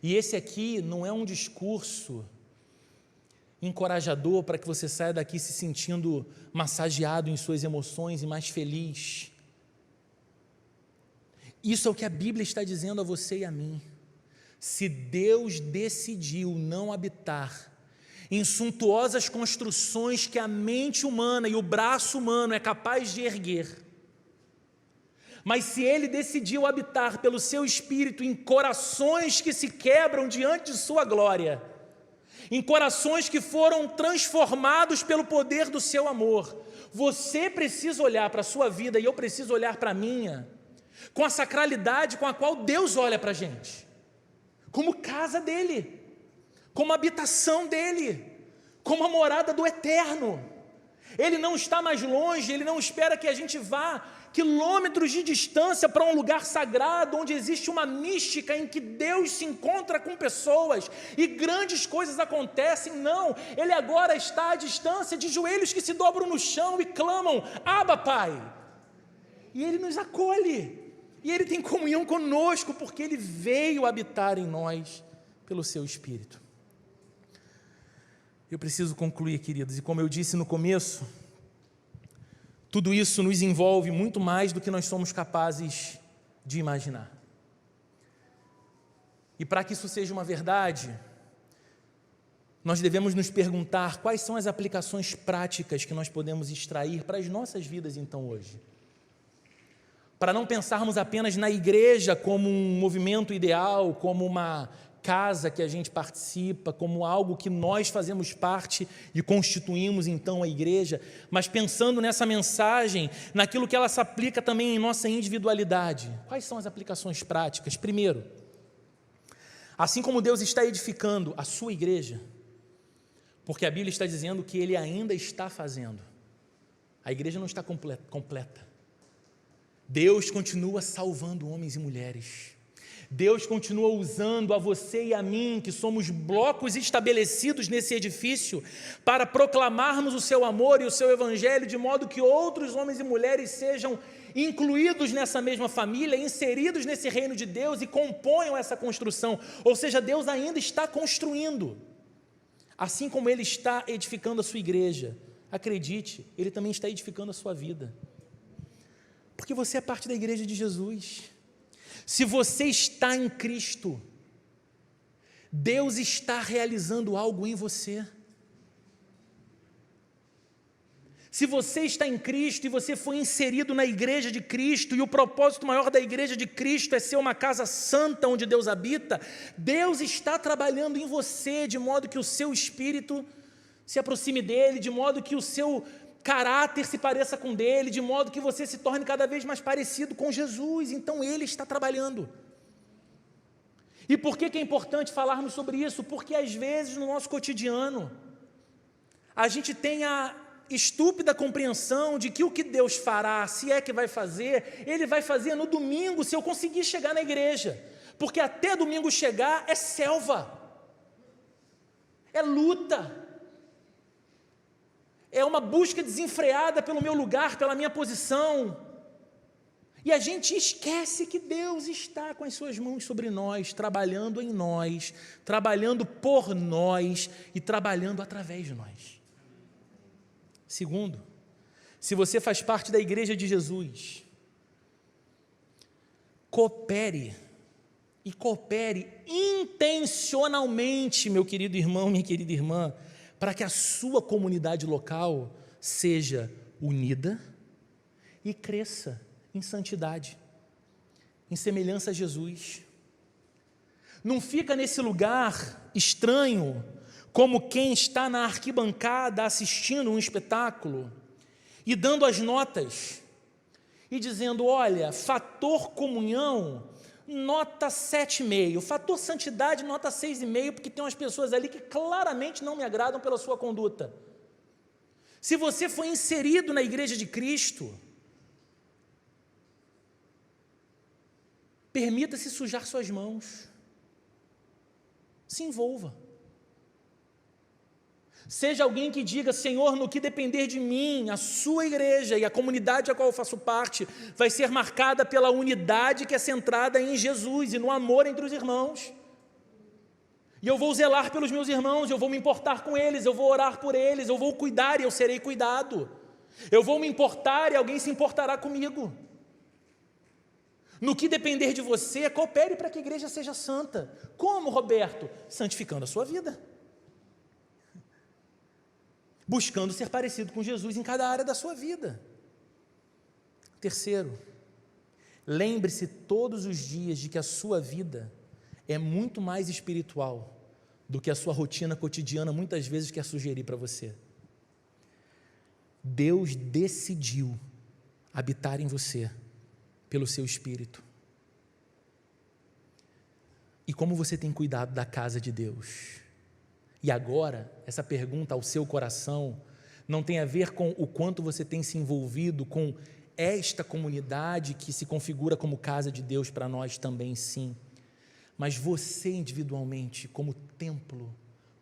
E esse aqui não é um discurso encorajador para que você saia daqui se sentindo massageado em suas emoções e mais feliz. Isso é o que a Bíblia está dizendo a você e a mim. Se Deus decidiu não habitar em suntuosas construções que a mente humana e o braço humano é capaz de erguer, mas se Ele decidiu habitar pelo seu Espírito em corações que se quebram diante de sua glória, em corações que foram transformados pelo poder do seu amor, você precisa olhar para a sua vida, e eu preciso olhar para a minha, com a sacralidade com a qual Deus olha para a gente, como casa dEle, como habitação dEle, como a morada do Eterno. Ele não está mais longe, Ele não espera que a gente vá quilômetros de distância para um lugar sagrado, onde existe uma mística em que Deus se encontra com pessoas e grandes coisas acontecem. Não, Ele agora está à distância, de joelhos que se dobram no chão e clamam: Abba, Pai. E Ele nos acolhe, e Ele tem comunhão conosco, porque Ele veio habitar em nós pelo seu Espírito. Eu preciso concluir, queridos, e como eu disse no começo, tudo isso nos envolve muito mais do que nós somos capazes de imaginar. E para que isso seja uma verdade, nós devemos nos perguntar quais são as aplicações práticas que nós podemos extrair para as nossas vidas então hoje. Para não pensarmos apenas na igreja como um movimento ideal, como uma casa que a gente participa, como algo que nós fazemos parte e constituímos então a igreja, mas pensando nessa mensagem, naquilo que ela se aplica também em nossa individualidade. Quais são as aplicações práticas? Primeiro, assim como Deus está edificando a sua igreja, porque a Bíblia está dizendo que Ele ainda está fazendo, a igreja não está completa. Deus continua salvando homens e mulheres. Deus continua usando a você e a mim, que somos blocos estabelecidos nesse edifício, para proclamarmos o seu amor e o seu evangelho, de modo que outros homens e mulheres sejam incluídos nessa mesma família, inseridos nesse reino de Deus e componham essa construção. Ou seja, Deus ainda está construindo, assim como Ele está edificando a sua igreja. Acredite, Ele também está edificando a sua vida, porque você é parte da igreja de Jesus. Se você está em Cristo, Deus está realizando algo em você. Se você está em Cristo e você foi inserido na igreja de Cristo, e o propósito maior da igreja de Cristo é ser uma casa santa onde Deus habita, Deus está trabalhando em você, de modo que o seu espírito se aproxime dele, de modo que o seu caráter se pareça com dele, de modo que você se torne cada vez mais parecido com Jesus. Então Ele está trabalhando. E por que é importante falarmos sobre isso? Porque às vezes no nosso cotidiano a gente tem a estúpida compreensão de que o que Deus fará, se é que vai fazer, Ele vai fazer no domingo, se eu conseguir chegar na igreja, porque até domingo chegar é selva, é luta, é uma busca desenfreada pelo meu lugar, pela minha posição. E a gente esquece que Deus está com as suas mãos sobre nós, trabalhando em nós, trabalhando por nós e trabalhando através de nós. Segundo, se você faz parte da igreja de Jesus, coopere, e coopere intencionalmente, meu querido irmão, minha querida irmã, para que a sua comunidade local seja unida e cresça em santidade, em semelhança a Jesus. Não fica nesse lugar estranho, como quem está na arquibancada assistindo um espetáculo e dando as notas e dizendo: olha, fator comunhão, nota 7,5, fator santidade, nota 6,5, porque tem umas pessoas ali que claramente não me agradam pela sua conduta. Se você foi inserido na igreja de Cristo, permita-se sujar suas mãos, se envolva. Seja alguém que diga: Senhor, no que depender de mim, a sua igreja e a comunidade a qual eu faço parte vai ser marcada pela unidade que é centrada em Jesus e no amor entre os irmãos. E eu vou zelar pelos meus irmãos, eu vou me importar com eles, eu vou orar por eles, eu vou cuidar e eu serei cuidado. Eu vou me importar e alguém se importará comigo. No que depender de você, coopere para que a igreja seja santa. Como, Roberto? Santificando a sua vida. Buscando ser parecido com Jesus em cada área da sua vida. Terceiro, lembre-se todos os dias de que a sua vida é muito mais espiritual do que a sua rotina cotidiana muitas vezes quer sugerir para você. Deus decidiu habitar em você pelo seu Espírito. E como você tem cuidado da casa de Deus? E agora, essa pergunta ao seu coração não tem a ver com o quanto você tem se envolvido com esta comunidade que se configura como casa de Deus para nós também, sim. Mas você individualmente, como templo,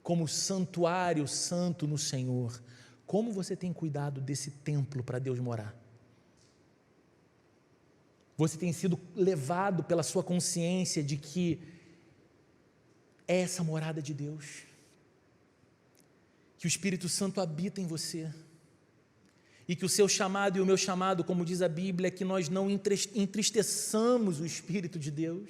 como santuário santo no Senhor, como você tem cuidado desse templo para Deus morar? Você tem sido levado pela sua consciência de que é essa morada de Deus, que o Espírito Santo habita em você, e que o seu chamado e o meu chamado, como diz a Bíblia, é que nós não entristeçamos o Espírito de Deus,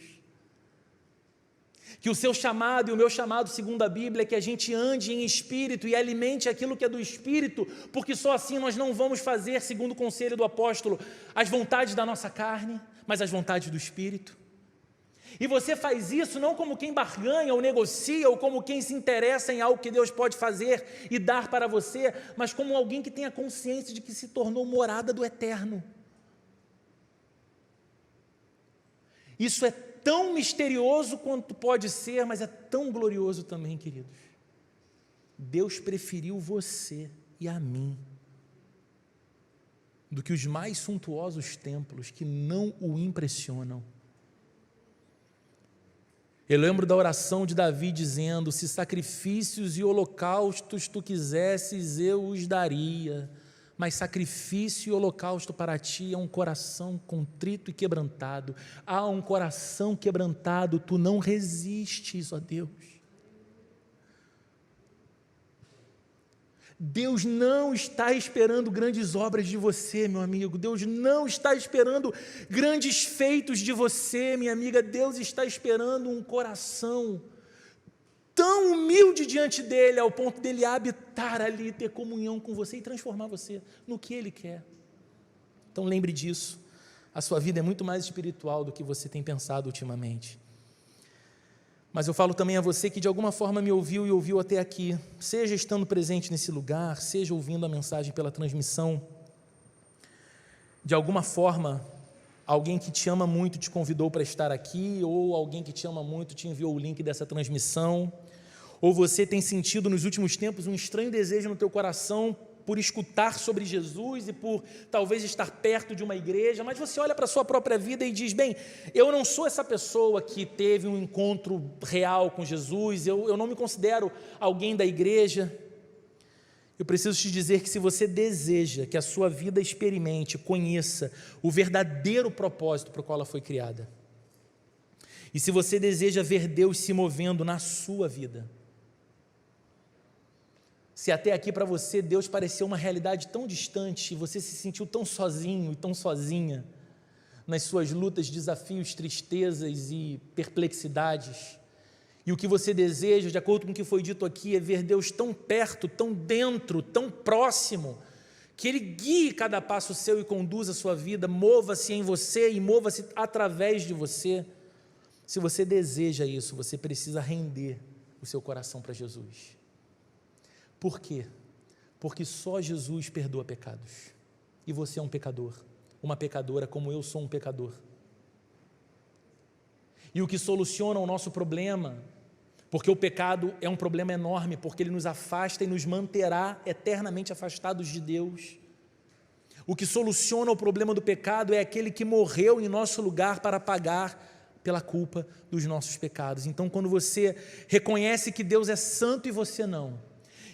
que o seu chamado e o meu chamado, segundo a Bíblia, é que a gente ande em Espírito e alimente aquilo que é do Espírito, porque só assim nós não vamos fazer, segundo o conselho do apóstolo, as vontades da nossa carne, mas as vontades do Espírito. E você faz isso não como quem barganha ou negocia, ou como quem se interessa em algo que Deus pode fazer e dar para você, mas como alguém que tem a consciência de que se tornou morada do Eterno. Isso é tão misterioso quanto pode ser, mas é tão glorioso também, queridos. Deus preferiu você e a mim do que os mais suntuosos templos que não o impressionam. Eu lembro da oração de Davi dizendo: se sacrifícios e holocaustos tu quisesses, eu os daria, mas sacrifício e holocausto para ti é um coração contrito e quebrantado. A um coração quebrantado tu não resistes, ó Deus. Deus não está esperando grandes obras de você, meu amigo. Deus não está esperando grandes feitos de você, minha amiga. Deus está esperando um coração tão humilde diante dEle, ao ponto dEle habitar ali, ter comunhão com você e transformar você no que Ele quer. Então lembre disso. A sua vida é muito mais espiritual do que você tem pensado ultimamente. Mas eu falo também a você que de alguma forma me ouviu e ouviu até aqui, seja estando presente nesse lugar, seja ouvindo a mensagem pela transmissão. De alguma forma, alguém que te ama muito te convidou para estar aqui, ou alguém que te ama muito te enviou o link dessa transmissão, ou você tem sentido nos últimos tempos um estranho desejo no teu coração por escutar sobre Jesus e por talvez estar perto de uma igreja, mas você olha para a sua própria vida e diz: bem, eu não sou essa pessoa que teve um encontro real com Jesus, eu não me considero alguém da igreja. Eu preciso te dizer que se você deseja que a sua vida experimente, conheça o verdadeiro propósito para o qual ela foi criada, e se você deseja ver Deus se movendo na sua vida, se até aqui para você Deus pareceu uma realidade tão distante, e você se sentiu tão sozinho e tão sozinha, nas suas lutas, desafios, tristezas e perplexidades, e o que você deseja, de acordo com o que foi dito aqui, é ver Deus tão perto, tão dentro, tão próximo, que Ele guie cada passo seu e conduza a sua vida, mova-se em você e mova-se através de você. Se você deseja isso, você precisa render o seu coração para Jesus. Por quê? Porque só Jesus perdoa pecados. E você é um pecador, uma pecadora, como eu sou um pecador. E o que soluciona o nosso problema, porque o pecado é um problema enorme, porque ele nos afasta e nos manterá eternamente afastados de Deus. O que soluciona o problema do pecado é aquele que morreu em nosso lugar para pagar pela culpa dos nossos pecados. Então, quando você reconhece que Deus é santo e você não,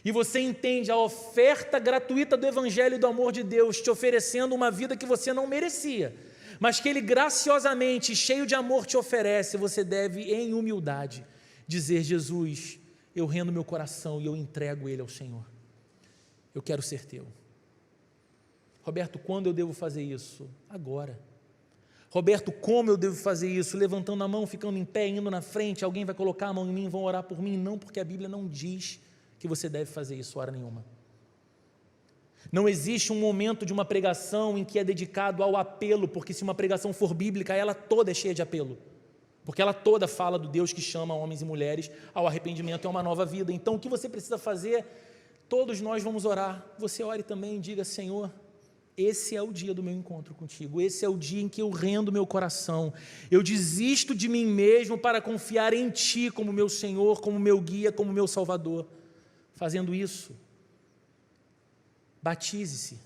e você entende a oferta gratuita do Evangelho e do amor de Deus, te oferecendo uma vida que você não merecia, mas que Ele graciosamente, cheio de amor, te oferece, você deve, em humildade, dizer: Jesus, eu rendo meu coração e eu entrego ele ao Senhor. Eu quero ser teu. Roberto, quando eu devo fazer isso? Agora. Roberto, como eu devo fazer isso? Levantando a mão, ficando em pé, indo na frente, alguém vai colocar a mão em mim, vão orar por mim? Não, porque a Bíblia não diz que você deve fazer isso hora nenhuma. Não existe um momento de uma pregação em que é dedicado ao apelo, porque se uma pregação for bíblica, ela toda é cheia de apelo. Porque ela toda fala do Deus que chama homens e mulheres ao arrependimento e a uma nova vida. Então, o que você precisa fazer? Todos nós vamos orar. Você ore também e diga: Senhor, esse é o dia do meu encontro contigo. Esse é o dia em que eu rendo meu coração. Eu desisto de mim mesmo para confiar em Ti como meu Senhor, como meu guia, como meu Salvador. Fazendo isso, batize-se.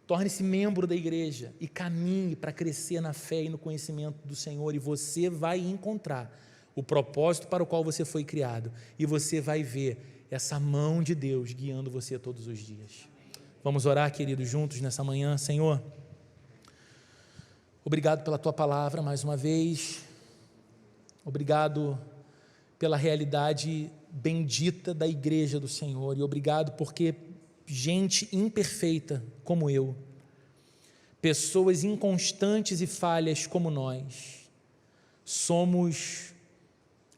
Torne-se membro da igreja e caminhe para crescer na fé e no conhecimento do Senhor, e você vai encontrar o propósito para o qual você foi criado, e você vai ver essa mão de Deus guiando você todos os dias. Vamos orar, queridos, juntos nessa manhã. Senhor, obrigado pela Tua palavra mais uma vez, obrigado pela realidade bendita da igreja do Senhor, e obrigado porque gente imperfeita como eu, pessoas inconstantes e falhas como nós, somos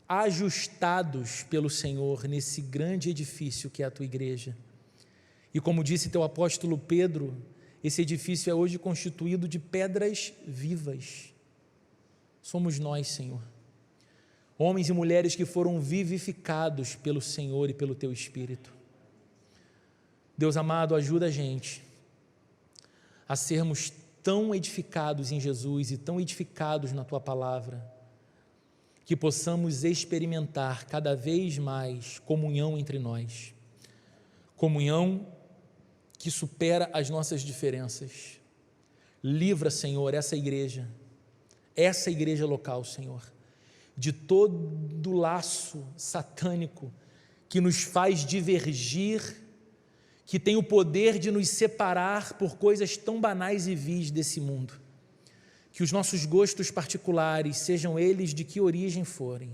ajustados pelo Senhor nesse grande edifício que é a Tua igreja. E como disse Teu apóstolo Pedro, esse edifício é hoje constituído de pedras vivas. Somos nós, Senhor, homens e mulheres que foram vivificados pelo Senhor e pelo Teu Espírito. Deus amado, ajuda a gente a sermos tão edificados em Jesus e tão edificados na Tua palavra, que possamos experimentar cada vez mais comunhão entre nós, comunhão que supera as nossas diferenças. Livra, Senhor, essa igreja local, Senhor, de todo laço satânico que nos faz divergir, que tem o poder de nos separar por coisas tão banais e vis desse mundo. Que os nossos gostos particulares, sejam eles de que origem forem,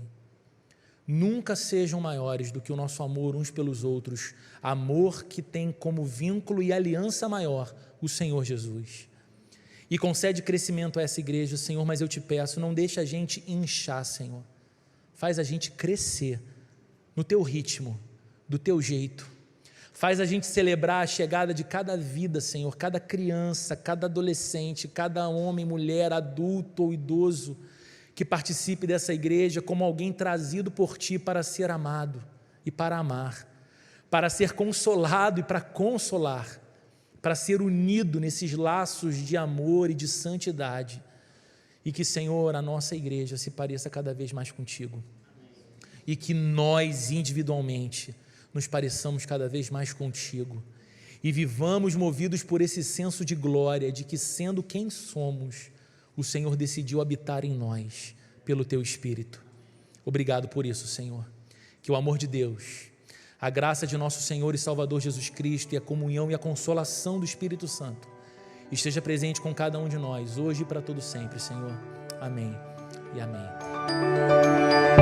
nunca sejam maiores do que o nosso amor uns pelos outros, amor que tem como vínculo e aliança maior o Senhor Jesus. E concede crescimento a essa igreja, Senhor, mas eu te peço, não deixa a gente inchar, Senhor, faz a gente crescer no Teu ritmo, do Teu jeito. Faz a gente celebrar a chegada de cada vida, Senhor, cada criança, cada adolescente, cada homem, mulher, adulto ou idoso que participe dessa igreja como alguém trazido por Ti para ser amado e para amar, para ser consolado e para consolar, para ser unido nesses laços de amor e de santidade, e que, Senhor, a nossa igreja se pareça cada vez mais contigo, e que nós individualmente nos pareçamos cada vez mais contigo, e vivamos movidos por esse senso de glória, de que, sendo quem somos, o Senhor decidiu habitar em nós, pelo Teu Espírito. Obrigado por isso, Senhor, que o amor de Deus, A graça de nosso Senhor e Salvador Jesus Cristo e a comunhão e a consolação do Espírito Santo esteja presente com cada um de nós, hoje e para todo sempre, Senhor. Amém e amém.